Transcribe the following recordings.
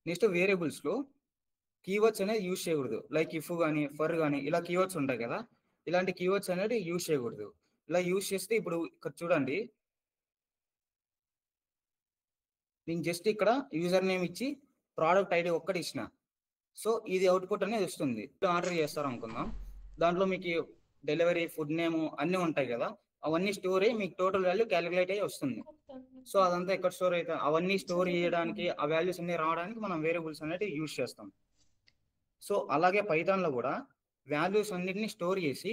Next వేరియబుల్స్లో keywords అనేది use చేయకూడదు. లైక్ ఇఫ్ కానీ ఫర్ కానీ ఇలా కీవర్డ్స్ ఉంటాయి కదా, ఇలాంటి కీవర్డ్స్ అనేది యూజ్ చేయకూడదు. ఇలా యూజ్ చేస్తే ఇప్పుడు ఇక్కడ చూడండి, నేను జస్ట్ ఇక్కడ యూజర్ నేమ్ ఇచ్చి ప్రోడక్ట్ ఐడి ఒక్కటి ఇచ్చిన, సో ఇది అవుట్పుట్ అనేది వస్తుంది. ఆర్డర్ చేస్తారు అనుకుందాం, దాంట్లో మీకు డెలివరీ, ఫుడ్ నేమ్ అన్నీ ఉంటాయి కదా, అవన్నీ స్టోర్ అయ్యి మీకు టోటల్ వాల్యూ క్యాలిక్యులేట్ అయ్యి వస్తుంది. సో అదంతా ఎక్కడ స్టోర్ అవుతుంది, అవన్నీ స్టోర్ చేయడానికి, ఆ వాల్యూస్ అన్ని రావడానికి మనం వేరియబుల్స్ అనేది యూజ్ చేస్తాం. సో అలాగే పైథాన్లో కూడా వాల్యూస్ అన్నిటిని స్టోర్ చేసి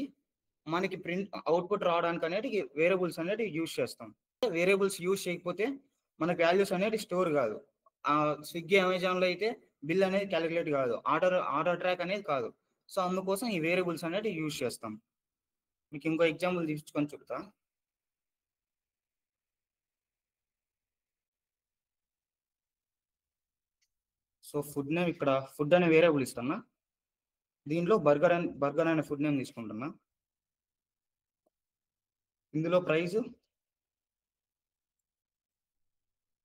మనకి ప్రింట్ అవుట్పుట్ రావడానికి అనేది వేరియబుల్స్ అనేది యూజ్ చేస్తాం. వేరియబుల్స్ యూజ్ చేయకపోతే మనకి వాల్యూస్ అనేది స్టోర్ కాదు. స్విగ్గీ, అమెజాన్లో అయితే బిల్ అనేది క్యాలిక్యులేట్ కాదు, ఆర్డర్ ట్రాక్ అనేది కాదు. సో అందుకోసం ఈ వేరియబుల్స్ అనేది యూజ్ చేస్తాం. మీకు ఇంకో ఎగ్జాంపుల్ తీసుకొని చెప్తా. సో ఫుడ్ నేమ్, ఇక్కడ ఫుడ్ అనే వేరియబుల్ ఇస్తున్నా, దీనిలో బర్గర్ అనే ఫుడ్ నేమ్ తీసుకుంటున్నా. ఇందులో ప్రైస్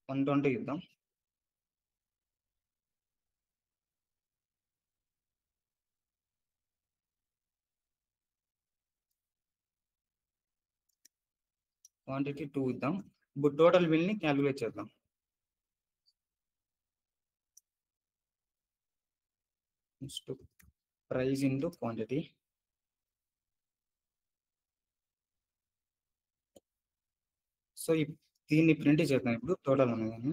120 ఇద్దాం. క్వాంటిటీ 2 ఇద్దాం. ఇప్పుడు టోటల్ బిల్ని క్యాలిక్యులేట్ చేద్దాం. Price into quantity. సో దీన్ని ప్రింట్ చేద్దాం ఇప్పుడు టోటల్ అనేది.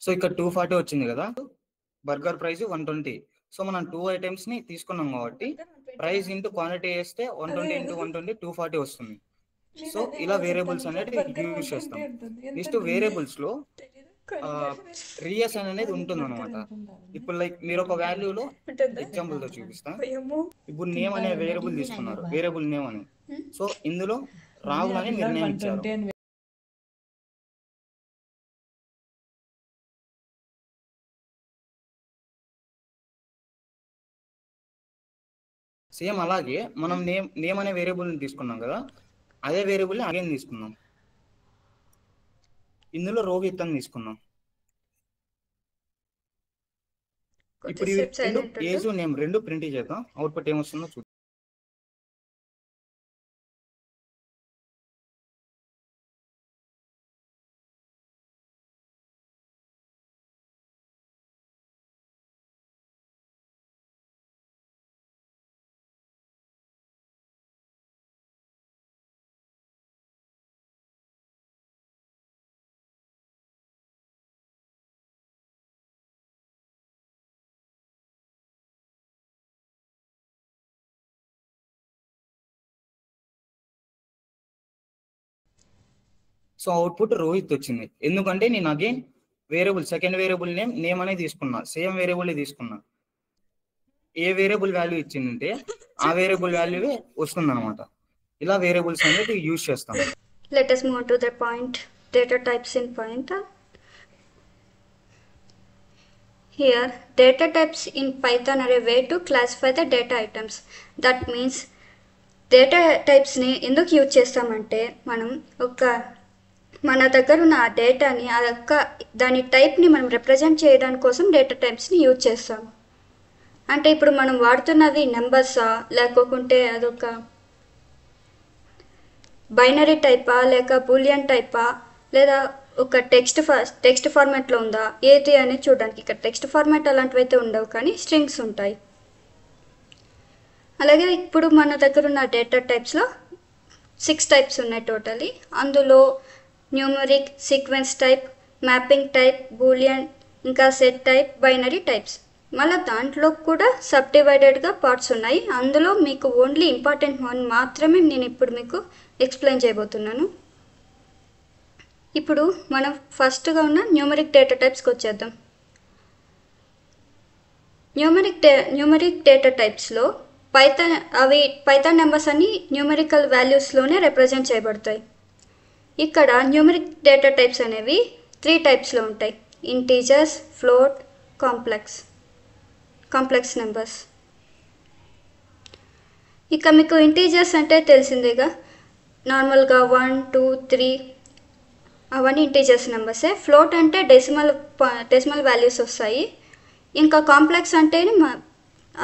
సో ఇక్కడ 240 వచ్చింది కదా, బర్గర్ ప్రైస్ 120. సో మనం 2 ఐటమ్స్ ని తీసుకున్నాం కాబట్టి ప్రైస్ ఇంటూ క్వాంటిటీ వేస్తే 120 ఇంటూ 120 240 వస్తుంది. సో ఇలా వేరియబుల్స్ అనేది యూజ్ చేస్తాం. నెక్స్ట్ వేరియబుల్స్ లో రియస్ అనేది ఉంటుంది అనమాట. ఇప్పుడు లైక్ మీరు ఒక వాల్యూలో ఎగ్జాంపుల్ తో చూపిస్తా. ఇప్పుడు నేమ్ అనే వేరియబుల్ తీసుకున్నారు, వేరియబుల్ నేమ్ అని. సో ఇందులో రాహుల్ అని మీరు నేమ్ ఇచ్చారు. సేమ్ అలాగే మనం నేమ్ అనే వేరియబుల్ని తీసుకున్నాం కదా, అదే వేరియబుల్ని అగైన్ తీసుకున్నాం. ఇందులో రోహిత్ అని తీసుకున్నాం. ఇప్పుడు ఏజ్ నేమ్ రెండు ప్రింట్ చేద్దాం, అవుట్పుట్ ఏమొస్తుందో చూద్దాం. సో అవుట్పుట్ రోహిత్ వచ్చింది, ఎందుకంటే నేను again variable second variable name అనేది తీసుకున్నా, సేమ్ వేరియబుల్ తీసుకున్నా. ఏ వేరియబుల్ వాల్యూ ఇచ్చిందంటే ఆ వేరియబుల్ వాల్యూవే వస్తుంది అనమాట. ఇలా వేరియబుల్స్ అనేది యూజ్ చేస్తాం. Let us move on to the point data types in Python. Here, data types in Python are a way to classify the data items. That means data types ని ఎందుకు use చేస్తామంటే మన దగ్గర ఉన్న ఆ డేటాని దాని టైప్ని మనం రిప్రజెంట్ చేయడానికి కోసం డేటా టైప్స్ని యూజ్ చేస్తాము. అంటే ఇప్పుడు మనం వాడుతున్నది నెంబర్సా, లేకుంటే అదొక బైనరీ టైపా, లేక బూలియన్ టైపా, లేదా ఒక టెక్స్ట్ ఫార్మాట్లో ఉందా, ఏది అనేది చూడడానికి. ఇక్కడ టెక్స్ట్ ఫార్మాట్ అలాంటివి అయితే ఉండవు, కానీ స్ట్రింగ్స్ ఉంటాయి. అలాగే ఇప్పుడు మన దగ్గర ఉన్న డేటా టైప్స్లో 6 టైప్స్ ఉన్నాయి టోటలీ. అందులో numeric, sequence type, mapping type, Boolean, ఇంకా సెట్ టైప్, బైనరీ టైప్స్. మళ్ళీ దాంట్లో కూడా సబ్ డివైడెడ్గా పార్ట్స్ ఉన్నాయి. అందులో మీకు ఓన్లీ ఇంపార్టెంట్ వన్ మాత్రమే నేను ఇప్పుడు మీకు ఎక్స్ప్లెయిన్ చేయబోతున్నాను. ఇప్పుడు మనం ఫస్ట్గా ఉన్న న్యూమరిక్ డేటా టైప్స్కి వచ్చేద్దాం. న్యూమరిక్ డేటా టైప్స్లో పైథాన్ నెంబర్స్ అన్ని న్యూమరికల్ వాల్యూస్లోనే రిప్రజెంట్ చేయబడతాయి. ఇక్కడ న్యూమరిక్ డేటా టైప్స్ అనేవి 3 టైప్స్లో ఉంటాయి. Integers, float, complex numbers. ఇక మీకు ఇంటీజర్స్ అంటే తెలిసిందేగా, నార్మల్గా 1, 2, 3 అవన్నీ ఇంటీజర్స్ నెంబర్సే. ఫ్లోట్ అంటే డెసిమల్ వాల్యూస్ వస్తాయి. ఇంకా కాంప్లెక్స్ అంటే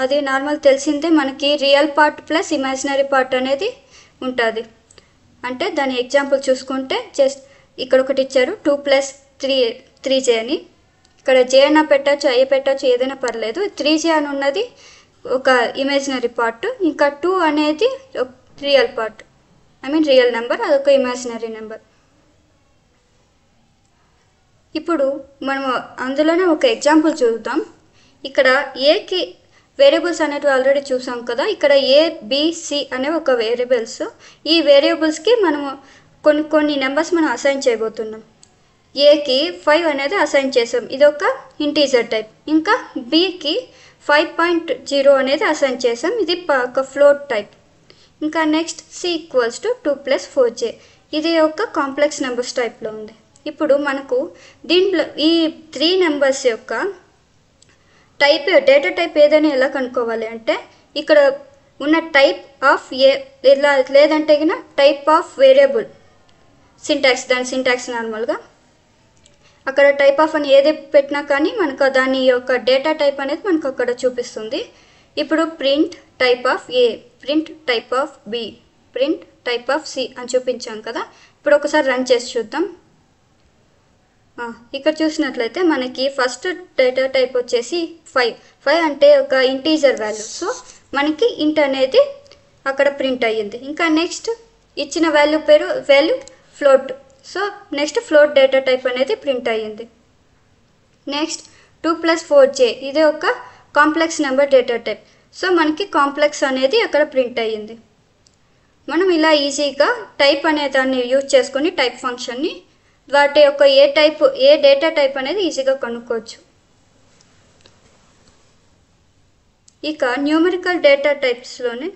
అది నార్మల్ తెలిసిందే, మనకి real part plus imaginary part అనేది ఉంటుంది. అంటే దాని ఎగ్జాంపుల్ చూసుకుంటే జస్ట్ ఇక్కడ ఒకటి ఇచ్చారు 2 + 3J అని. ఇక్కడ J అయినా పెట్టచ్చు, I పెట్టచ్చు, ఏదైనా పర్లేదు. 3J అని ఉన్నది ఒక ఇమాజినరీ పార్ట్, ఇంకా 2 అనేది రియల్ పార్ట్, రియల్ నెంబర్, అదొక ఇమాజినరీ నెంబర్. ఇప్పుడు మనం అందులోనే ఒక ఎగ్జాంపుల్ చూద్దాం. ఇక్కడ ఏకి వేరియబుల్స్ అనేవి ఆల్రెడీ చూసాం కదా. ఇక్కడ A, B, C అనే ఒక వేరియబుల్స్. ఈ వేరియబుల్స్కి మనము కొన్ని నెంబర్స్ మనం అసైన్ చేయబోతున్నాం. ఏకి 5 అనేది అసైన్ చేసాం, ఇది ఒక ఇంటీజర్ టైప్. ఇంకా బికి 5.0 అనేది అసైన్ చేసాం, ఇది ఒక ఫ్లోట్ టైప్. ఇంకా నెక్స్ట్ C = 2 + 4J, ఇది ఒక కాంప్లెక్స్ నెంబర్స్ టైప్లో ఉంది. ఇప్పుడు మనకు దీంట్లో ఈ 3 నెంబర్స్ యొక్క డేటా టైప్ ఏదైనా ఎలా కనుక్కోవాలి అంటే, ఇక్కడ ఉన్న టైప్ ఆఫ్ ఏ లేదంటే టైప్ ఆఫ్ వేరియబుల్ దాని సింటాక్స్ నార్మల్గా అక్కడ టైప్ ఆఫ్ అని ఏది పెట్టినా కానీ మనకు దాని యొక్క డేటా టైప్ అనేది మనకు అక్కడ చూపిస్తుంది. ఇప్పుడు print type of A, print type of B, print type of C అని చూపించాం కదా. ఇప్పుడు ఒకసారి రన్ చేసి చూద్దాం. ఇక్కడ చూసినట్లయితే మనకి ఫస్ట్ డేటా టైప్ వచ్చేసి 5 అంటే ఒక ఇంటీజర్ వాల్యూ. సో మనకి ఇంట్ అనేది అక్కడ ప్రింట్ అయ్యింది. ఇంకా నెక్స్ట్ ఇచ్చిన value float. So next float data type అనేది ప్రింట్ అయ్యింది. నెక్స్ట్ 2 + 4J, ఇది ఒక complex number data type. So మనకి కాంప్లెక్స్ అనేది అక్కడ ప్రింట్ అయ్యింది. మనం ఇలా ఈజీగా టైప్ అనే దాన్ని యూజ్ చేసుకొని టైప్ ఫంక్షన్ని వాటి యొక్క ఏ డేటా టైప్ అనేది ఈజీగా కనుక్కోవచ్చు. ఇక న్యూమరికల్ డేటా టైప్స్లోనే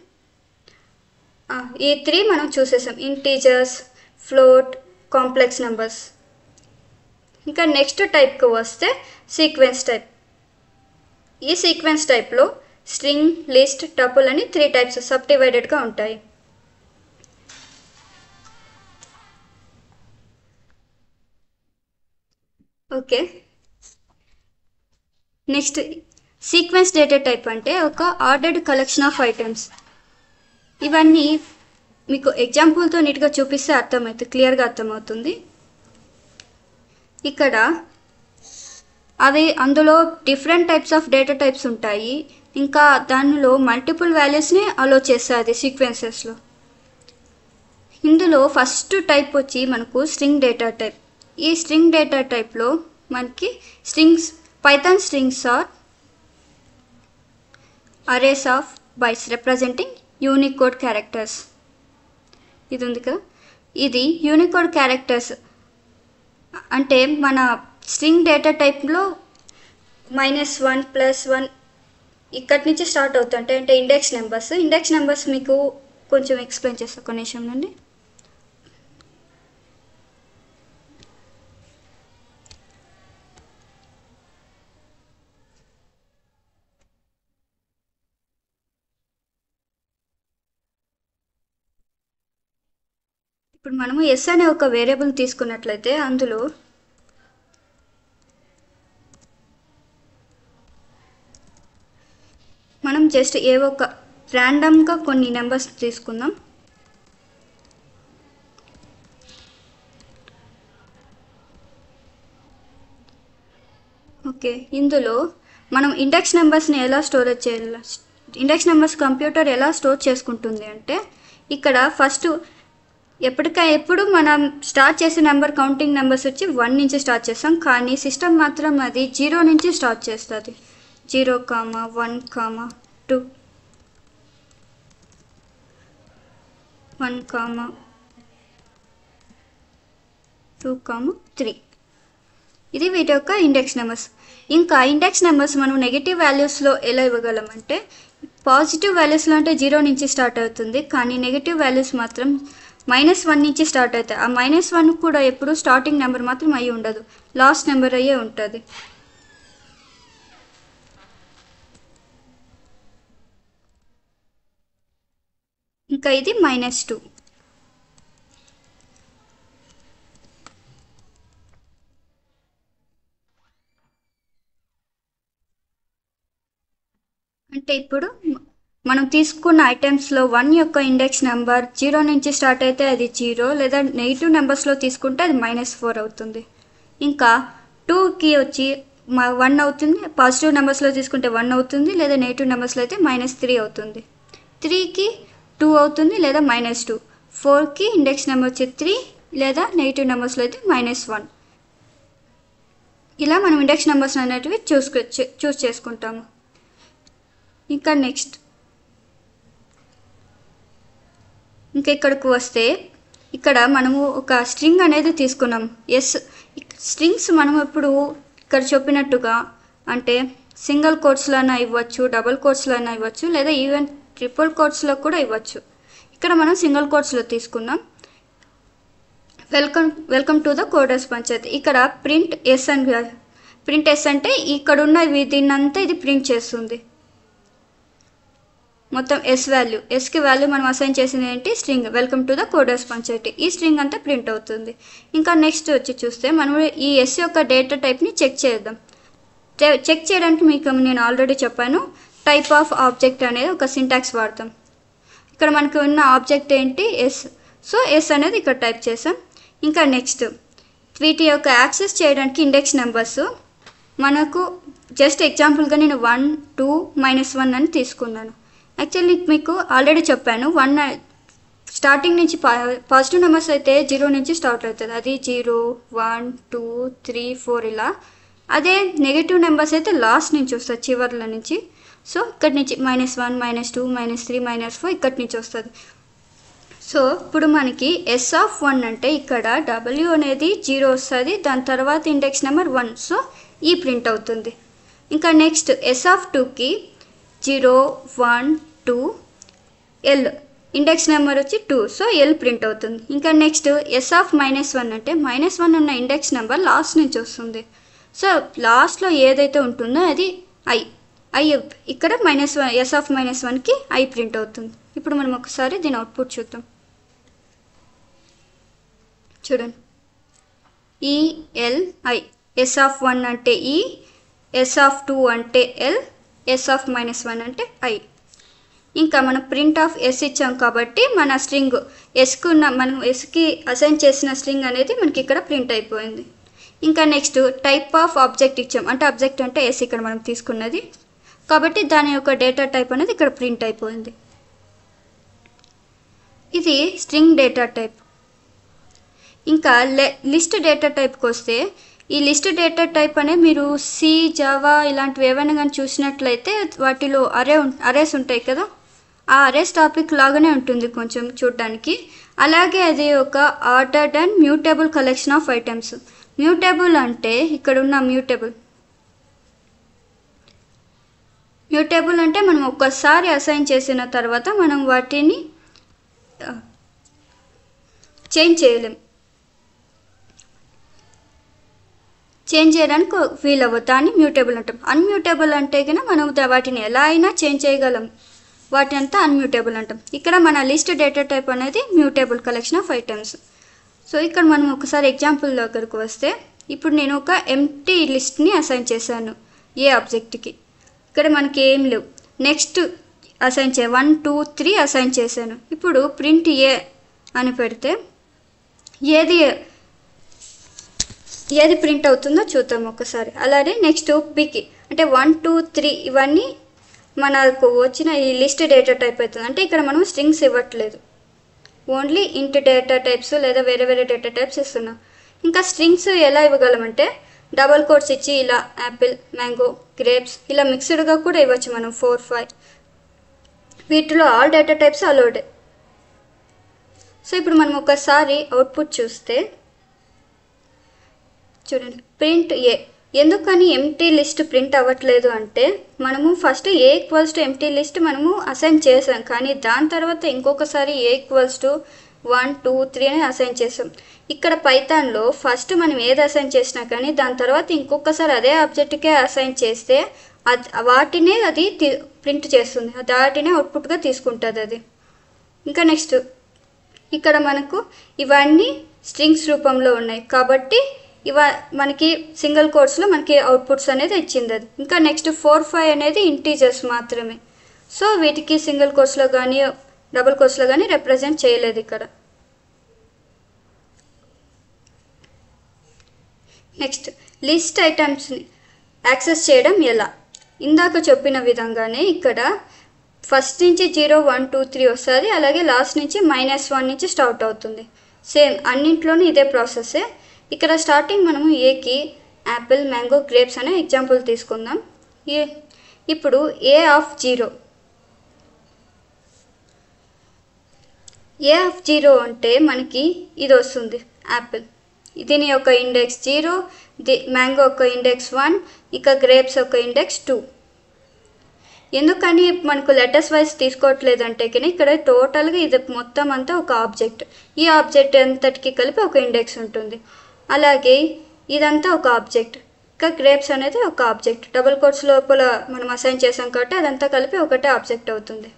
ఈ 3 మనం చూసేసాం, ఇంటీజర్స్, ఫ్లోట్, కాంప్లెక్స్ నెంబర్స్. ఇంకా నెక్స్ట్ టైప్కి వస్తే సీక్వెన్స్ టైప్. ఈ సీక్వెన్స్ టైప్లో స్ట్రింగ్, లిస్ట్, టపుల్ అని 3 టైప్స్ సబ్ డివైడెడ్గా ఉంటాయి. Okay, next sequence data type అంటే ఒక ఆర్డర్డ్ కలెక్షన్ ఆఫ్ ఐటమ్స్. ఇవన్నీ మీకు ఎగ్జాంపుల్తో నీట్గా చూపిస్తే క్లియర్గా అర్థమవుతుంది. ఇక్కడ అందులో different types of data types ఉంటాయి. ఇంకా దానిలో మల్టిపుల్ వాల్యూస్ని అలో చేస్తుంది సీక్వెన్సెస్లో. ఇందులో ఫస్ట్ టైప్ వచ్చి మనకు స్ట్రింగ్ డేటా టైప్. ఈ స్ట్రింగ్ డేటా టైప్లో మనకి Python strings are arrays of bytes representing Unicode characters. ఇది ఉంది కదా, ఇది యూనికోడ్ క్యారెక్టర్స్ అంటే మన స్ట్రింగ్ డేటా టైప్లో -1 + 1 ఇక్కడి నుంచి స్టార్ట్ అవుతుంటాయి. అంటే ఇండెక్స్ నెంబర్స్ మీకు కొంచెం ఎక్స్ప్లెయిన్ చేస్తాను ఒక నిమిషం నుండి. ఇప్పుడు మనము ఎస్ అనే ఒక వేరియబుల్ తీసుకున్నట్లయితే అందులో మనం జస్ట్ ఒక ర్యాండమ్గా కొన్ని నెంబర్స్ తీసుకుందాం. ఓకే, ఇందులో మనం ఇండెక్స్ నెంబర్స్ని ఎలా స్టోరేజ్ చేయాలి, ఇండెక్స్ నెంబర్స్ కంప్యూటర్ ఎలా స్టోర్ చేసుకుంటుంది అంటే, ఇక్కడ ఫస్ట్ ఎప్పుడు మనం స్టార్ట్ చేసే కౌంటింగ్ నెంబర్స్ వచ్చి 1 నుంచి స్టార్ట్ చేస్తాం. కానీ సిస్టమ్ మాత్రం అది 0 నుంచి స్టార్ట్ చేస్తుంది. 0, 1, 2, 1, 2, 3. ఇది వీటి యొక్క ఇండెక్స్ నెంబర్స్. ఇంకా ఇండెక్స్ నెంబర్స్ మనం నెగిటివ్ వాల్యూస్లో ఎలా ఇవ్వగలమంటే, పాజిటివ్ వాల్యూస్లో అంటే 0 నుంచి స్టార్ట్ అవుతుంది. కానీ నెగిటివ్ వాల్యూస్ మాత్రం -1 నుంచి స్టార్ట్ అవుతాయి. ఆ -1 కూడా ఎప్పుడు స్టార్టింగ్ నెంబర్ మాత్రం అయ్యి ఉండదు, లాస్ట్ నెంబర్ అయ్యే ఉంటుంది. ఇంకా ఇది -2. అంటే ఇప్పుడు మనం తీసుకున్న ఐటమ్స్లో 1 యొక్క ఇండెక్స్ నెంబర్ 0 నుంచి స్టార్ట్ అయితే అది 0, లేదా నెగిటివ్ నెంబర్స్లో తీసుకుంటే అది -4 అవుతుంది. ఇంకా 2కి వచ్చి 1 అవుతుంది, పాజిటివ్ నెంబర్స్లో తీసుకుంటే 1 అవుతుంది, లేదా నెగిటివ్ నెంబర్స్లో అయితే -3 అవుతుంది. 3కి 2 అవుతుంది, లేదా -2. 4కి ఇండెక్స్ నెంబర్ వచ్చి 3, లేదా నెగిటివ్ నెంబర్స్లో అయితే -1. ఇలా మనం ఇండెక్స్ నెంబర్స్ అనేటివి చూస్ చేసుకుంటాము. ఇంకా నెక్స్ట్ ఇంకా ఇక్కడికి వస్తే ఇక్కడ మనము ఒక స్ట్రింగ్ అనేది తీసుకున్నాం. స్ట్రింగ్స్ మనం ఇప్పుడు ఇక్కడ చెప్పినట్టుగా అంటే సింగిల్ కోట్స్లో అయినా ఇవ్వచ్చు, డబుల్ కోట్స్లో అయినా ఇవ్వచ్చు, లేదా ఈవెన్ ట్రిపుల్ కోట్స్లో కూడా ఇవ్వచ్చు. ఇక్కడ మనం సింగిల్ కోట్స్లో తీసుకున్నాం. Welcome to the coders Panchayati. ఇక్కడ ప్రింట్ ఎస్ అంటే ఇక్కడ ఉన్న దీన్నంతా ఇది ప్రింట్ చేస్తుంది. మొత్తం ఎస్ వాల్యూ, ఎస్కి వాల్యూ మనం అసైన్ చేసింది ఏంటి, string welcome to the coders Panchayati. ఈ స్ట్రింగ్ అంతా ప్రింట్ అవుతుంది. ఇంకా నెక్స్ట్ వచ్చి చూస్తే మనం ఈ ఎస్ యొక్క డేటా టైప్ని చెక్ చేద్దాం. చెక్ చేయడానికి మీకు నేను ఆల్రెడీ చెప్పాను, టైప్ ఆఫ్ ఆబ్జెక్ట్ అనేది ఒక సింటాక్స్ వాడతాం. ఇక్కడ మనకు ఉన్న ఆబ్జెక్ట్ ఏంటి, ఎస్. సో ఎస్ అనేది ఇక్కడ టైప్ చేసాం. ఇంకా నెక్స్ట్ వీటి యొక్క యాక్సెస్ చేయడానికి ఇండెక్స్ నెంబర్స్ మనకు జస్ట్ ఎగ్జాంపుల్గా నేను 1, 2, -1 అని తీసుకున్నాను. యాక్చువల్లీ మీకు ఆల్రెడీ చెప్పాను, 1 స్టార్టింగ్ నుంచి పాజిటివ్ నెంబర్స్ అయితే 0 నుంచి స్టార్ట్ అవుతుంది. అది 0, 1, 2, 3, 4 ఇలా. అదే నెగిటివ్ నెంబర్స్ అయితే లాస్ట్ నుంచి వస్తుంది, చివర్ల నుంచి. సో ఇక్కడి నుంచి -1, -2, -3, -4 ఇక్కడి నుంచి వస్తుంది. సో ఇప్పుడు మనకి S(1) అంటే ఇక్కడ W అనేది 0 వస్తుంది, దాని తర్వాత ఇండెక్స్ నెంబర్ 1. సో ఈ ప్రింట్ అవుతుంది. ఇంకా నెక్స్ట్ S(2)కి 0, 1, 2, L ఇండెక్స్ నెంబర్ వచ్చి 2. సో ఎల్ ప్రింట్ అవుతుంది. ఇంకా నెక్స్ట్ S(-1) అంటే -1 ఉన్న ఇండెక్స్ నెంబర్ లాస్ట్ నుంచి వస్తుంది. సో లాస్ట్లో ఏదైతే ఉంటుందో అది ఐ ఇక్కడ S(-1)కి ఐ ప్రింట్ అవుతుంది. ఇప్పుడు మనం ఒకసారి దీని అవుట్పుట్ చూద్దాం. చూడండి, ELI, S(1) అంటే E, S(2) అంటే L, S(-1) అంటే I. ఇంకా మనం ప్రింట్ ఆఫ్ ఎస్ ఇచ్చాం కాబట్టి మన స్ట్రింగ్ మనం ఎస్కి అసైన్ చేసిన స్ట్రింగ్ అనేది మనకి ఇక్కడ ప్రింట్ అయిపోయింది. ఇంకా నెక్స్ట్ టైప్ ఆఫ్ ఆబ్జెక్ట్ ఇచ్చాం, అంటే ఆబ్జెక్ట్ అంటే ఎస్ ఇక్కడ మనం తీసుకున్నది కాబట్టి దాని యొక్క డేటా టైప్ అనేది ఇక్కడ ప్రింట్ అయిపోయింది. ఇది స్ట్రింగ్ డేటా టైప్. ఇంకా లిస్ట్ డేటా టైప్కి వస్తే ఈ లిస్ట్ డేటా టైప్ అనేది మీరు సి, జావా ఇలాంటివి ఏవైనా కానీ చూసినట్లయితే వాటిలో అరేస్ ఉంటాయి కదా, ఆ అరేస్ టాపిక్ లాగానే ఉంటుంది కొంచెం చూడడానికి. అలాగే అది ఒక ordered and mutable collection of items. Mutable అంటే ఇక్కడ ఉన్న మ్యూటబుల్ అంటే మనం ఒక్కసారి అసైన్ చేసిన తర్వాత మనం వాటిని చేంజ్ చేయలేం, చేంజ్ చేయడానికి వీలవ్వదు, దాన్ని మ్యూటబుల్ అంటాం. అన్మ్యూటబుల్ అంటే కనుక మనం వాటిని ఎలా అయినా చేంజ్ చేయగలం, వాటి అంతా అన్మ్యూటబుల్ అంటాం. ఇక్కడ మన లిస్ట్ డేటా టైప్ అనేది mutable collection of items. So ఇక్కడ మనం ఒకసారి ఎగ్జాంపుల్ దగ్గరకు వస్తే, ఇప్పుడు నేను ఒక ఎంప్టీ లిస్ట్ని అసైన్ చేశాను ఏ ఆబ్జెక్ట్కి. ఇక్కడ మనకి ఏం లేవు. నెక్స్ట్ అసైన్ 1, 2, 3 అసైన్ చేశాను. ఇప్పుడు ప్రింట్ ఏ అని పెడితే ఏది ప్రింట్ అవుతుందో చూద్దాం ఒకసారి. అలాగే నెక్స్ట్ బికి అంటే 1, 2, 3 ఇవన్నీ మనకు వచ్చిన ఈ లిస్ట్ డేటా టైప్ అవుతుంది. అంటే ఇక్కడ మనం స్ట్రింగ్స్ ఇవ్వట్లేదు, ఓన్లీ ఇంట్ డేటా టైప్స్ లేదా వేరే వేరే డేటా టైప్స్ ఇస్తున్నాం. ఇంకా స్ట్రింగ్స్ ఎలా ఇవ్వగలమంటే డబల్ కోట్స్ ఇచ్చి ఇలా యాపిల్, మ్యాంగో, గ్రేప్స్ ఇలా మిక్స్డ్గా కూడా ఇవ్వచ్చు మనం 4, 5. వీటిలో ఆల్ డేటా టైప్స్ అలౌడే. సో ఇప్పుడు మనం ఒకసారి అవుట్పుట్ చూస్తే చూడండి, ప్రింట్ ఏ. ఎందుకని ఎంటీ లిస్ట్ ప్రింట్ అవ్వట్లేదు అంటే మనము first A equals to empty list మనము అసైన్ చేసాం, కానీ దాని తర్వాత ఇంకొకసారి ఏ ఈక్వల్స్ టు 1 2 3 అని అసైన్ చేసాం. ఇక్కడ పైథాన్లో ఫస్ట్ మనం ఏది అసైన్ చేసినా కానీ దాని తర్వాత ఇంకొకసారి అదే ఆబ్జెక్ట్కే అసైన్ చేస్తే వాటినే అది ప్రింట్ చేస్తుంది, వాటినే అవుట్పుట్గా తీసుకుంటుంది అది. ఇంకా నెక్స్ట్ ఇక్కడ మనకు ఇవన్నీ స్ట్రింగ్స్ రూపంలో ఉన్నాయి కాబట్టి మనకి సింగిల్ కోట్స్లో మనకి అవుట్పుట్స్ అనేది ఇచ్చింది అది. ఇంకా నెక్స్ట్ 4 5 అనేది ఇంటీజర్స్ మాత్రమే. సో వీటికి సింగిల్ కోట్స్లో కానీ డబుల్ కోట్స్లో కానీ రిప్రజెంట్ చేయలేదు ఇక్కడ. నెక్స్ట్ లిస్ట్ ఐటమ్స్ని యాక్సెస్ చేయడం ఎలా? ఇందాక చెప్పిన విధంగానే ఇక్కడ ఫస్ట్ నుంచి 0 1 2 3 వస్తుంది, అలాగే లాస్ట్ నుంచి -1 నుంచి స్టార్ట్ అవుతుంది. సేమ్ అన్నింట్లోనూ ఇదే ప్రాసెస్సే. ఇక్కడ స్టార్టింగ్ మనము ఏకి యాపిల్, మ్యాంగో, గ్రేప్స్ అనే ఎగ్జాంపుల్ తీసుకుందాం. ఇప్పుడు ఏ ఆఫ్ 0 అంటే మనకి ఇది వస్తుంది యాపిల్, దీని యొక్క ఇండెక్స్ 0, మ్యాంగో యొక్క ఇండెక్స్ 1, ఇక గ్రేప్స్ యొక్క ఇండెక్స్ 2. ఎందుకని మనకు లెటర్స్ వైజ్ తీసుకోవట్లేదంటే కానీ ఇక్కడ టోటల్గా ఇది మొత్తం అంతా ఒక ఆబ్జెక్ట్, ఈ ఆబ్జెక్ట్ అంతటికి కలిపి ఒక ఇండెక్స్ ఉంటుంది. అలాగే ఇదంతా ఒక ఆబ్జెక్ట్, ఇంకా గ్రేప్స్ అనేది ఒక ఆబ్జెక్ట్. డబుల్ కోట్స్ లోపల మనం అసైన్ చేసాం కాబట్టి అదంతా కలిపి ఒకటే ఆబ్జెక్ట్ అవుతుంది.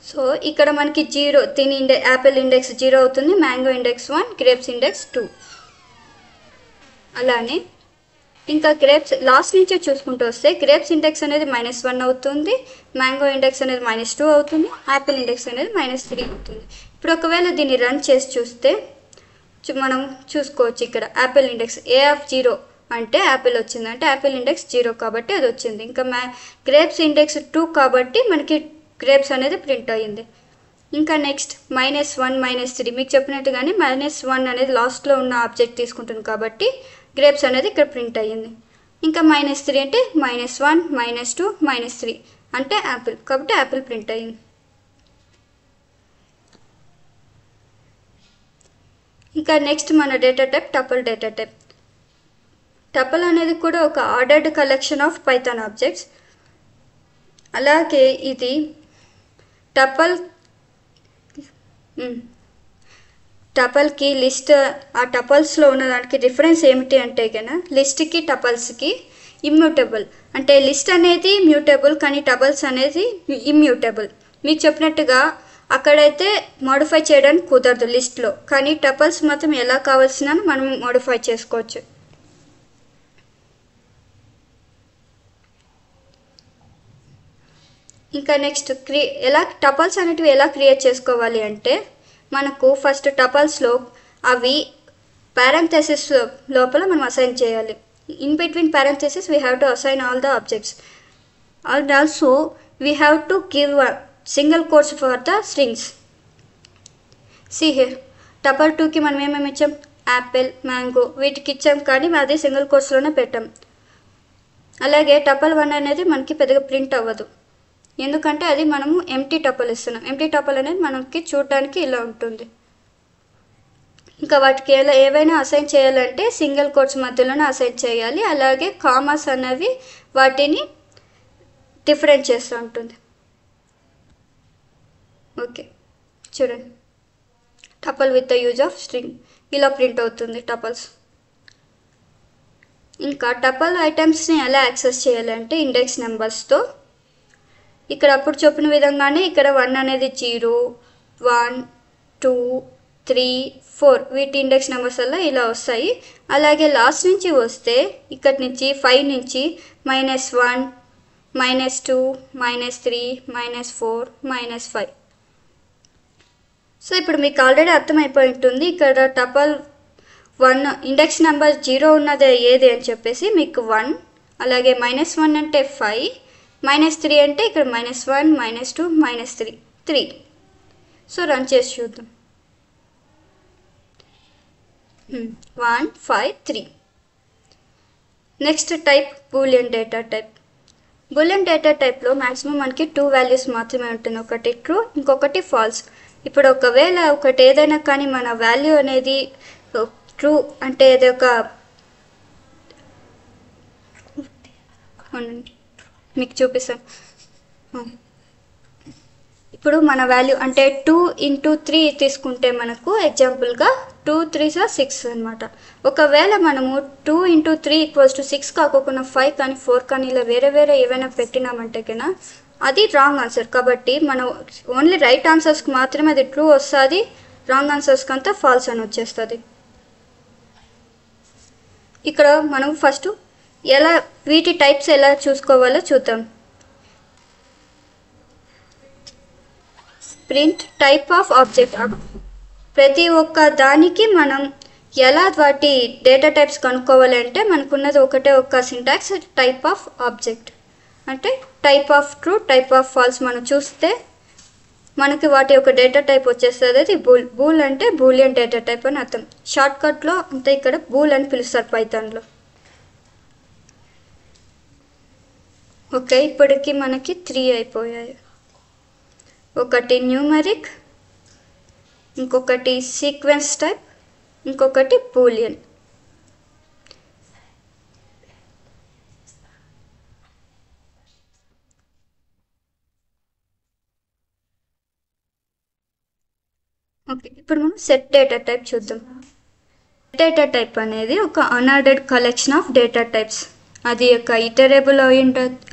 సో ఇక్కడ మనకి 0 దీని యాపిల్ ఇండెక్స్ 0 అవుతుంది, మ్యాంగో ఇండెక్స్ 1, గ్రేప్స్ ఇండెక్స్ 2. అలానే ఇంకా గ్రేప్స్ లాస్ట్ నుంచే చూసుకుంటూ వస్తే గ్రేప్స్ ఇండెక్స్ అనేది -1 అవుతుంది, మ్యాంగో ఇండెక్స్ అనేది -2 అవుతుంది, యాపిల్ ఇండెక్స్ అనేది -3 అవుతుంది. ఇప్పుడు ఒకవేళ దీన్ని రన్ చేసి చూస్తే మనం చూసుకోవచ్చు ఇక్కడ యాపిల్ ఇండెక్స్ ఏ ఆఫ్ 0 అంటే యాపిల్ వచ్చింది, అంటే యాపిల్ ఇండెక్స్ 0 కాబట్టి అది వచ్చింది. ఇంకా గ్రేప్స్ ఇండెక్స్ 2 కాబట్టి మనకి గ్రేప్స్ అనేది ప్రింట్ అయ్యింది. ఇంకా నెక్స్ట్ -1 -3 మీకు చెప్పినట్టుగానే -1 అనేది లాస్ట్లో ఉన్న ఆబ్జెక్ట్ తీసుకుంటుంది కాబట్టి గ్రేప్స్ అనేది ఇక్కడ ప్రింట్ అయ్యింది. ఇంకా -3 అంటే -1 -2 -3 అంటే యాపిల్ కాబట్టి యాపిల్ ప్రింట్ అయ్యింది. ఇంకా నెక్స్ట్ మన data type tuple data type. Tuple అనేది కూడా ఒక ordered collection of Python objects. అలాగే ఇది టపల్కి లిస్ట్ ఆ టపల్స్లో ఉన్నదానికి డిఫరెన్స్ ఏమిటి అంటే కన్నా లిస్ట్కి టపల్స్కి ఇమ్యూటబుల్, అంటే లిస్ట్ అనేది మ్యూటబుల్ కానీ టపల్స్ అనేది ఇమ్యూటబుల్. మీకు చెప్పినట్టుగా అక్కడైతే మోడిఫై చేయడానికి కుదరదు లిస్ట్లో, కానీ టపల్స్ మాత్రం ఎలా కావాల్సిన మనం మోడిఫై చేసుకోవచ్చు. ఇంకా నెక్స్ట్ టపల్స్ అనేటివి ఎలా క్రియేట్ చేసుకోవాలి అంటే మనకు ఫస్ట్ టపల్స్లో అవి పారెంథసిస్ లోపల మనం అసైన్ చేయాలి. In between parenthesis we have to assign all the objects and also we have to give single quotes for the strings. See here tuple 2కి మనం ఏమేమి ఇచ్చాం, యాపిల్, మ్యాంగో వీటికి ఇచ్చాం, కానీ అది సింగిల్ కోట్స్లోనే పెట్టాం. అలాగే టపల్ 1 అనేది మనకి పెద్దగా ప్రింట్ అవ్వదు, ఎందుకంటే అది మనము ఎంటీ టపల్ ఇస్తున్నాం. ఎంటీ టపల్ అనేది మనకి చూడడానికి ఇలా ఉంటుంది. ఇంకా వాటికి ఏవైనా అసైన్ చేయాలంటే సింగిల్ కోట్స్ మధ్యలోనే అసైన్ చేయాలి. అలాగే కామాస్ అనేవి వాటిని డిఫరెంట్ చేస్తూ ఉంటుంది. ఓకే చూడండి, టపల్ with the use of string ఇలా ప్రింట్ అవుతుంది టపల్స్. ఇంకా టపల్ ఐటమ్స్ని ఎలా యాక్సెస్ చేయాలంటే ఇండెక్స్ నెంబర్స్తో. ఇక్కడ అప్పుడు చెప్పిన విధంగానే ఇక్కడ 1 అనేది 0 1 2 3 4 వీటి ఇండెక్స్ నెంబర్స్ వల్ల ఇలా వస్తాయి. అలాగే లాస్ట్ నుంచి వస్తే ఇక్కడి నుంచి 5 నుంచి -1 -2 -3 -4 -5. సో ఇప్పుడు మీకు ఆల్రెడీ అర్థమైపోయి ఉంటుంది ఇక్కడ టపల్ 1 ఇండెక్స్ నెంబర్ 0 ఉన్నది ఏది అని చెప్పేసి మీకు 1, అలాగే -1 అంటే 5, -3 అంటే ఇక్కడ -1 -2 -3. సో రన్ చేసి చూద్దాం. 1 5 3. Next type Boolean data type. Boolean data టైప్లో మ్యాక్సిమం మనకి 2 వాల్యూస్ మాత్రమే ఉంటుంది, ఒకటి ట్రూ ఇంకొకటి ఫాల్స్. ఇప్పుడు ఒకవేళ ఒకటి ఏదైనా కానీ మన వాల్యూ అనేది ట్రూ అంటే ఏదో ఒక మీకు చూపిస్తాను. ఇప్పుడు మన వాల్యూ అంటే 2 × 3 తీసుకుంటే మనకు ఎగ్జాంపుల్గా 2 3s 6 అనమాట. ఒకవేళ మనము 2 × 3 = 6 కాకుండా 5 కానీ 4 కానీ ఇలా వేరే వేరే ఏవైనా పెట్టినామంటే కన్నా అది రాంగ్ ఆన్సర్. కాబట్టి మనం ఓన్లీ రైట్ ఆన్సర్స్కి మాత్రమే అది ట్రూ వస్తుంది, రాంగ్ ఆన్సర్స్కి అంతా ఫాల్స్ అని వచ్చేస్తుంది. ఇక్కడ మనం ఫస్ట్ ఎలా వీటి టైప్స్ ఎలా చూసుకోవాలో చూద్దాం. Print type of object. ప్రతి ఒక్క దానికి మనం ఎలా వాటి డేటా టైప్స్ కనుక్కోవాలి అంటే మనకున్నది ఒకటే ఒక సింటాక్స్, టైప్ ఆఫ్ ఆబ్జెక్ట్. అంటే type of true, type of false మనం చూస్తే మనకి వాటి యొక్క డేటా టైప్ వచ్చేస్తుంది. అది బూల్ అంటే బూలియన్ డేటా టైప్ అని అర్థం. షార్ట్కట్లో అంతా ఇక్కడ బూల్ అని పిలుస్తారు పైథాన్లో. ఓకే, ఇప్పటికి మనకి 3 అయిపోయాయి. ఒకటి న్యూమరిక్, ఇంకొకటి సీక్వెన్స్ టైప్, ఇంకొకటి బూలియన్. ఓకే, ఇప్పుడు మనం సెట్ డేటా టైప్ చూద్దాం. డేటా టైప్ అనేది ఒక unordered collection of data types. అది ఒక ఇటరేబుల్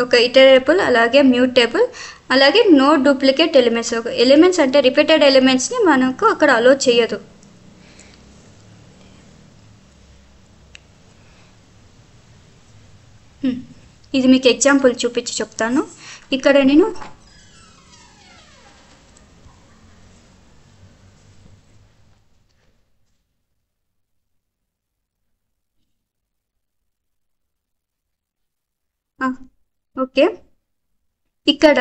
ఒక ఇటరేబుల్, అలాగే మ్యూటేబుల్, అలాగే నో డూప్లికేట్ ఎలిమెంట్స్. ఒక ఎలిమెంట్స్ అంటే రిపీటెడ్ ఎలిమెంట్స్ని మనకు అక్కడ అలో చేయదు. ఇది మీకు ఎగ్జాంపుల్ చూపించి చెప్తాను. ఇక్కడ నేను ఓకే, ఇక్కడ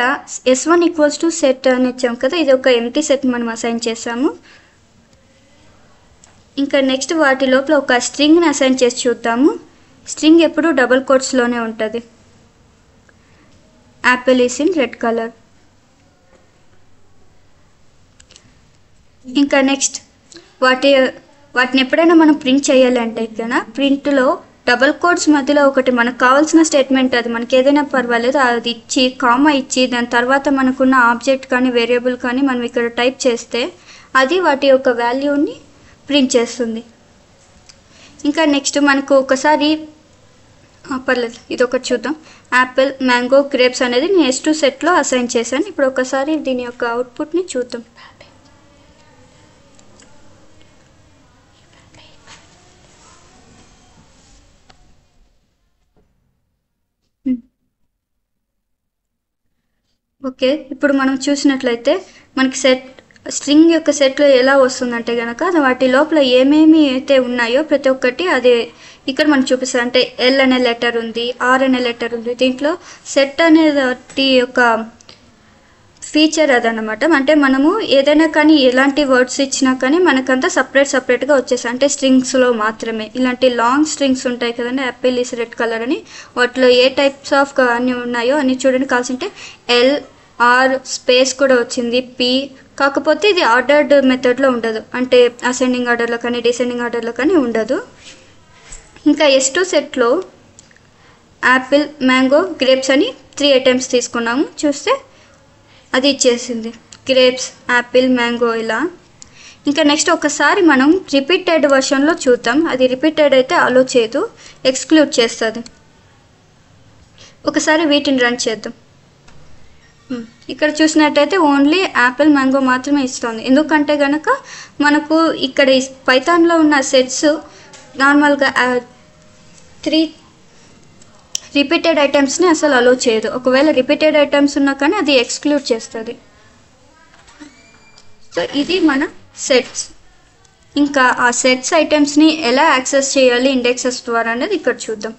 S1 = సెట్ అని ఇచ్చాము కదా, ఇది ఒక ఎంటీ సెట్ మనం అసైన్ చేసాము. ఇంకా నెక్స్ట్ వాటి లోపల ఒక స్ట్రింగ్ని అసైన్ చేసి చూద్దాము. స్ట్రింగ్ ఎప్పుడు డబుల్ కోట్స్లోనే ఉంటుంది. Apple is in red colour. ఇంకా నెక్స్ట్ వాటిని ఎప్పుడైనా మనం ప్రింట్ చేయాలంటే ఇక్కడ ప్రింట్లో డబల్ కోట్స్ మధ్యలో ఒకటి మనకు కావాల్సిన స్టేట్మెంట్, అది మనకి ఏదైనా పర్వాలేదు, అది ఇచ్చి కామా ఇచ్చి దాని తర్వాత మనకున్న ఆబ్జెక్ట్ కానీ వేరియబుల్ కానీ మనం ఇక్కడ టైప్ చేస్తే అది వాటి యొక్క వాల్యూని ప్రింట్ చేస్తుంది. ఇంకా నెక్స్ట్ మనకు ఒకసారి పర్లేదు ఇది ఒకటి చూద్దాం. యాపిల్, మ్యాంగో, గ్రేప్స్ అనేది నేను S2 సెట్లో అసైన్ చేశాను. ఇప్పుడు ఒకసారి దీని యొక్క అవుట్పుట్ని చూద్దాం. ఓకే, ఇప్పుడు మనం చూసినట్లయితే మనకి స్ట్రింగ్ యొక్క సెట్లో ఎలా వస్తుందంటే కనుక వాటి లోపల ఏమేమి అయితే ఉన్నాయో ప్రతి ఒక్కటి అదే ఇక్కడ మనకు చూపిస్తుంది. అంటే L అనే లెటర్ ఉంది, R అనే లెటర్ ఉంది. దీంట్లో సెట్ అనేది యొక్క ఫీచర్ అదనమాట. అంటే మనము ఏదైనా కానీ ఎలాంటి వర్డ్స్ ఇచ్చినా కానీ మనకంతా సపరేట్గా వచ్చేసాయి. అంటే స్ట్రింగ్స్లో మాత్రమే. ఇలాంటి లాంగ్ స్ట్రింగ్స్ ఉంటాయి కదండి, యాపిల్ ఈస్ రెడ్ కలర్ అని, వాటిలో ఏ టైప్స్ ఆఫ్ అన్నీ ఉన్నాయో అన్ని చూడండి. కావాల్సింటే L, R స్పేస్ కూడా వచ్చింది, P. కాకపోతే ఇది ఆర్డర్డ్ మెథడ్లో ఉండదు, అంటే అసెండింగ్ ఆర్డర్లో కానీ డిసెండింగ్ ఆర్డర్లో కానీ ఉండదు. ఇంకా S2 సెట్లో యాపిల్, మ్యాంగో, గ్రేప్స్ అని 3 ఐటమ్స్ తీసుకున్నాము. చూస్తే అది ఇచ్చేసింది, గ్రేప్స్, యాపిల్, మ్యాంగో ఇలా. ఇంకా నెక్స్ట్ ఒకసారి మనం రిపీటెడ్ వర్షన్లో చూద్దాం. అది రిపీటెడ్ అయితే అలో చేయదు, ఎక్స్క్లూడ్ చేస్తుంది. ఒకసారి వీటిని రన్ చేద్దాం. ఇక్కడ చూసినట్టయితే ఓన్లీ యాపిల్, మ్యాంగో మాత్రమే ఇస్తుంది. ఎందుకంటే కనుక మనకు ఇక్కడ పైథాన్లో ఉన్న సెట్స్ నార్మల్గా 3 రిపీటెడ్ ఐటమ్స్ని అసలు అలో చేయదు. ఒకవేళ రిపీటెడ్ ఐటమ్స్ ఉన్నా కానీ అది ఎక్స్క్లూడ్ చేస్తుంది. సో ఇది మన సెట్స్. ఇంకా ఆ సెట్స్ ఐటమ్స్ని ఎలా యాక్సెస్ చేయాలి ఇండెక్సెస్ ద్వారా అనేది ఇక్కడ చూద్దాం.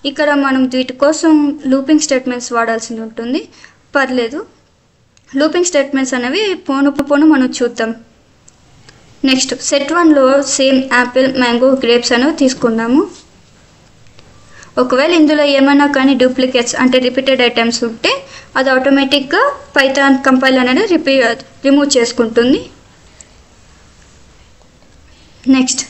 ఇక్కడ మనం వీటి కోసం లూపింగ్ స్టేట్మెంట్స్ వాడాల్సి ఉంటుంది. పర్లేదు, లూపింగ్ స్టేట్మెంట్స్ అనేవి పోను మనం చూద్దాం. నెక్స్ట్ సెట్ 1లో సేమ్ యాపిల్, మ్యాంగో, గ్రేప్స్ అనేవి తీసుకున్నాము. ఒకవేళ ఇందులో ఏమైనా కానీ డూప్లికేట్స్ అంటే రిపీటెడ్ ఐటమ్స్ ఉంటే అది ఆటోమేటిక్గా పైథాన్ కంపైల్ అనేది రిమూవ్ చేసుకుంటుంది. నెక్స్ట్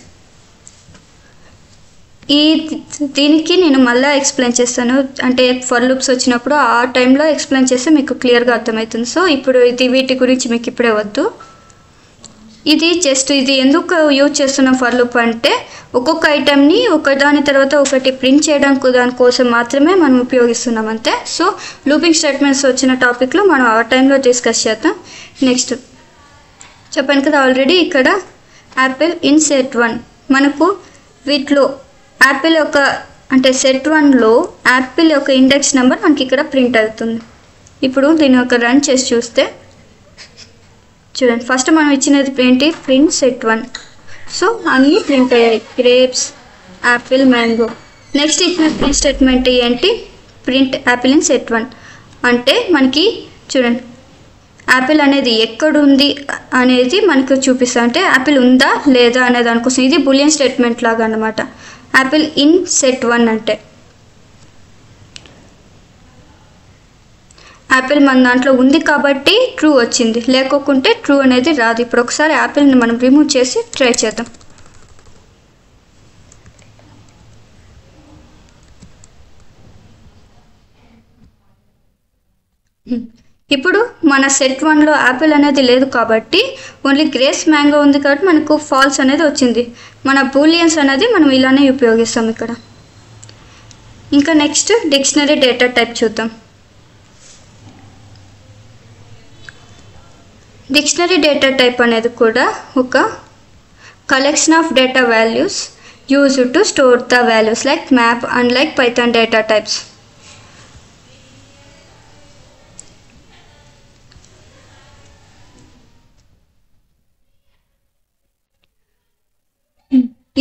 దీనికి నేను మళ్ళీ ఎక్స్ప్లెయిన్ చేస్తాను, అంటే ఫర్ లూప్స్ వచ్చినప్పుడు ఆ టైంలో ఎక్స్ప్లెయిన్ చేస్తే మీకు క్లియర్గా అర్థమవుతుంది. సో ఇప్పుడు వీటి గురించి మీకు ఇప్పుడే వద్దు. ఇది ఎందుకు యూజ్ చేస్తున్నాం ఫర్ లూప్ అంటే ఒక్కొక్క ఐటెంని ఒకదాని తర్వాత ఒకటి ప్రింట్ చేయడానికి దానికోసం మాత్రమే మనం ఉపయోగిస్తున్నాం అంతే. సో లూపింగ్ స్టేట్మెంట్స్ వచ్చిన టాపిక్లో మనం ఆ టైంలో డిస్కస్ చేద్దాం. నెక్స్ట్ చెప్పాను కదా ఆల్రెడీ, ఇక్కడ యాపిల్ ఇన్ సెట్ 1 మనకు వీటిలో యాపిల్ యొక్క అంటే సెట్ 1లో యాపిల్ యొక్క ఇండెక్స్ నెంబర్ మనకి ఇక్కడ ప్రింట్ అవుతుంది. ఇప్పుడు దీన్ని ఒక రన్ చేసి చూస్తే చూడండి, ఫస్ట్ మనం ఇచ్చినది ఏంటి, ప్రింట్ సెట్ 1. సో అన్నీ ప్రింట్ అయ్యాయి, గ్రేప్స్, యాపిల్, మ్యాంగో. నెక్స్ట్ ఇచ్చిన ప్రింట్ స్టేట్మెంట్ ఏంటి, ప్రింట్ యాపిల్ ఇన్ సెట్ 1 అంటే మనకి చూడండి యాపిల్ అనేది ఎక్కడుంది అనేది మనకు చూపిస్తా, అంటే యాపిల్ ఉందా లేదా అనే దానికోసం. ఇది బూలియన్ స్టేట్మెంట్ లాగా అన్నమాట. యాపిల్ ఇన్ సెట్ 1 అంటే యాపిల్ మన దాంట్లో ఉంది కాబట్టి ట్రూ వచ్చింది, లేకోకుంటే ట్రూ అనేది రాదు. ఇప్పుడు ఒకసారి యాపిల్ని మనం రిమూవ్ చేసి ట్రై చేద్దాం. ఇప్పుడు మన సెట్ 1లో యాపిల్ అనేది లేదు కాబట్టి ఓన్లీ గ్రేప్స్, మ్యాంగో ఉంది కాబట్టి మనకు ఫాల్స్ అనేది వచ్చింది. మన బూలియన్స్ అనేది మనం ఇలానే ఉపయోగిస్తాం ఇక్కడ. ఇంకా నెక్స్ట్ డిక్షనరీ డేటా టైప్ చూద్దాం. డిక్షనరీ డేటా టైప్ అనేది కూడా ఒక collection of data values used to store the values like map and like Python data types.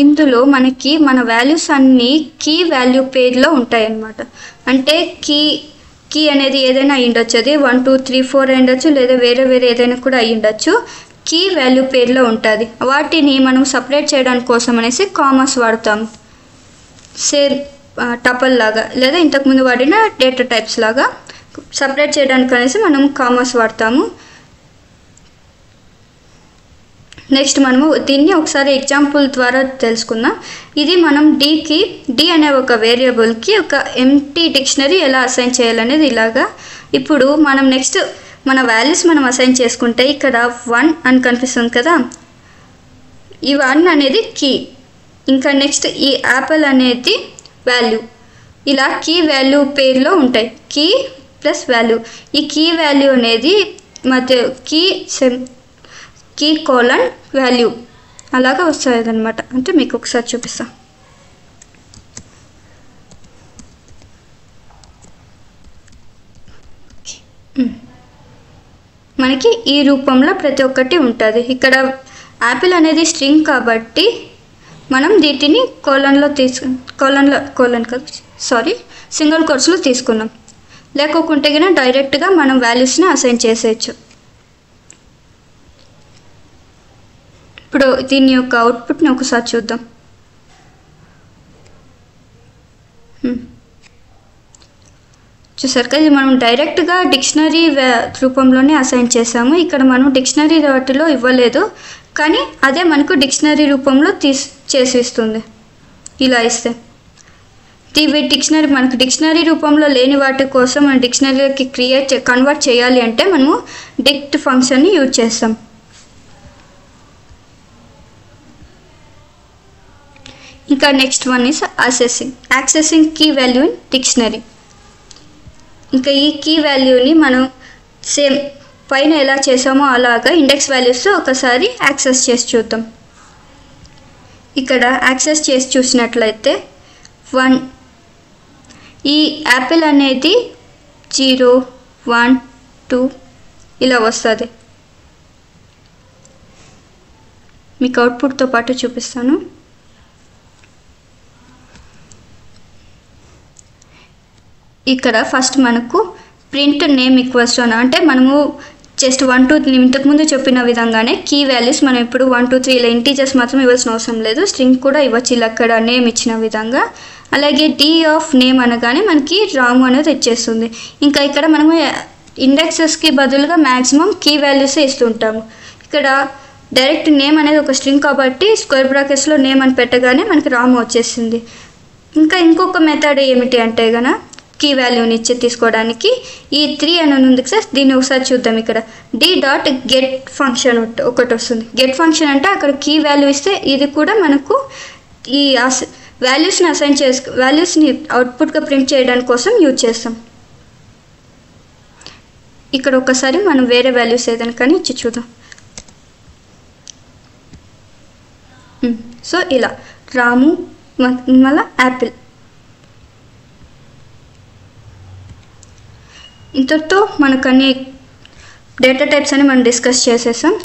ఇందులో మనకి మన వాల్యూస్ అన్నీ కీ వాల్యూ పేజ్లో ఉంటాయి అన్నమాట. అంటే కీ అనేది ఏదైనా అయ్యిండొచ్చు, అది 1 2 3 4 అయ్యిండొచ్చు, లేదా వేరే ఏదైనా కూడా అయ్యిండొచ్చు. కీ వాల్యూ పేజ్లో ఉంటుంది. వాటిని మనం సపరేట్ చేయడానికి కోసం అనేసి కామర్స్ వాడతాము, సేమ్ టపల్ లాగా, లేదా ఇంతకుముందు వాడిన డేటా టైప్స్ లాగా సపరేట్ చేయడానికి అనేసి మనం కామర్స్ వాడతాము. నెక్స్ట్ మనము దీన్ని ఒకసారి ఎగ్జాంపుల్ ద్వారా తెలుసుకుందాం. ఇది మనం డి అనే ఒక వేరియబుల్కి ఒక ఎంటీ డిక్షనరీ ఎలా అసైన్ చేయాలనేది ఇలాగా. ఇప్పుడు మనం నెక్స్ట్ మన వాల్యూస్ మనం అసైన్ చేసుకుంటే ఇక్కడ 1 అని కనిపిస్తుంది కదా, ఈ 1 అనేది కీ. ఇంకా నెక్స్ట్ ఈ యాపిల్ అనేది వాల్యూ. ఇలా కీ వాల్యూ పేర్లో ఉంటాయి, కీ ప్లస్ వాల్యూ. ఈ కీ వాల్యూ అనేది మధ్య కీ కోలన్ వాల్యూ అలాగా వస్తుంది అనమాట. అంటే మీకు ఒకసారి చూపిస్తా. మనకి ఈ రూపంలో ప్రతి ఒక్కటి ఉంటుంది. ఇక్కడ యాపిల్ అనేది స్ట్రింగ్ కాబట్టి మనం వీటిని సింగిల్ కోట్స్లో తీసుకున్నాం. లేకోకుంటే కన్నా డైరెక్ట్గా మనం వాల్యూస్ని అసైన్ చేసేయచ్చు. ఇప్పుడు దీని యొక్క అవుట్పుట్ని ఒకసారి చూద్దాం. చూసారు కదా, ఇది మనం డైరెక్ట్గా డిక్షనరీ రూపంలోనే అసైన్ చేసాము. ఇక్కడ మనం డిక్షనరీ వాటిలో ఇవ్వలేదు, కానీ అదే మనకు డిక్షనరీ రూపంలో చేసి ఇస్తుంది. ఇలా ఇస్తే మనకు డిక్షనరీ రూపంలో లేని వాటి కోసం మన డిక్షనరీకి కన్వర్ట్ చేయాలి అంటే మనము డిక్ట్ ఫంక్షన్ని యూజ్ చేస్తాం. ఇంకా next one is accessing key value in dictionary. ఇంకా ఈ కీ వాల్యూని మనం సేమ్ పైన ఎలా చేసామో అలాగా ఇండెక్స్ వాల్యూస్తో ఒకసారి యాక్సెస్ చేసి చూద్దాం. ఇక్కడ యాక్సెస్ చేసి చూసినట్లయితే 1 ఈ యాపిల్ అనేది 0 1 2 ఇలా వస్తుంది. మీకు అవుట్పుట్తో పాటు చూపిస్తాను. ఇక్కడ ఫస్ట్ మనకు ప్రింట్ నేమ్ ఈక్వల్స్ టు అంటే మనము జస్ట్ 1 2 ఇంతకుముందు చెప్పిన విధంగానే కీ వాల్యూస్ మనం ఇప్పుడు 1 2 3 ఇలా ఇంటీజర్స్ మాత్రం ఇవ్వాల్సిన అవసరం లేదు, స్ట్రింగ్ కూడా ఇవ్వచ్చు ఇలా అక్కడ నేమ్ ఇచ్చిన విధంగా. అలాగే డి ఆఫ్ నేమ్ అనగానే మనకి రాము అనేది ఇచ్చేస్తుంది. ఇంకా ఇక్కడ మనము ఇండెక్సెస్కి బదులుగా మ్యాక్సిమం కీ వాల్యూసే ఇస్తుంటాము. ఇక్కడ డైరెక్ట్ నేమ్ అనేది ఒక స్ట్రింగ్ కాబట్టి స్క్వేర్ బ్రాకెట్స్లో నేమ్ అని పెట్టగానే మనకి రాము వచ్చేసింది. ఇంకా ఇంకొక మెథడ్ ఏమిటి అంటే గన కీ వాల్యూని ఇచ్చి తీసుకోవడానికి ఈ 3 అని ఉంది సార్, దీన్ని ఒకసారి చూద్దాం. ఇక్కడ d.get ఫంక్షన్ ఒకటి వస్తుంది. గెట్ ఫంక్షన్ అంటే అక్కడ కీ వాల్యూ ఇస్తే ఇది కూడా మనకు ఈ వాల్యూస్ని అసైన్ వాల్యూస్ని అవుట్పుట్గా ప్రింట్ చేయడానికి కోసం యూజ్ చేస్తాం. ఇక్కడ ఒకసారి మనం వేరే వాల్యూస్ ఏదైనా కానీ ఇచ్చి చూద్దాం. సో ఇలా రాము మళ్ళీ యాపిల్. ఇంతటితో మనకు అన్ని డేటా టైప్స్ అని మనం డిస్కస్ చేసేసాం.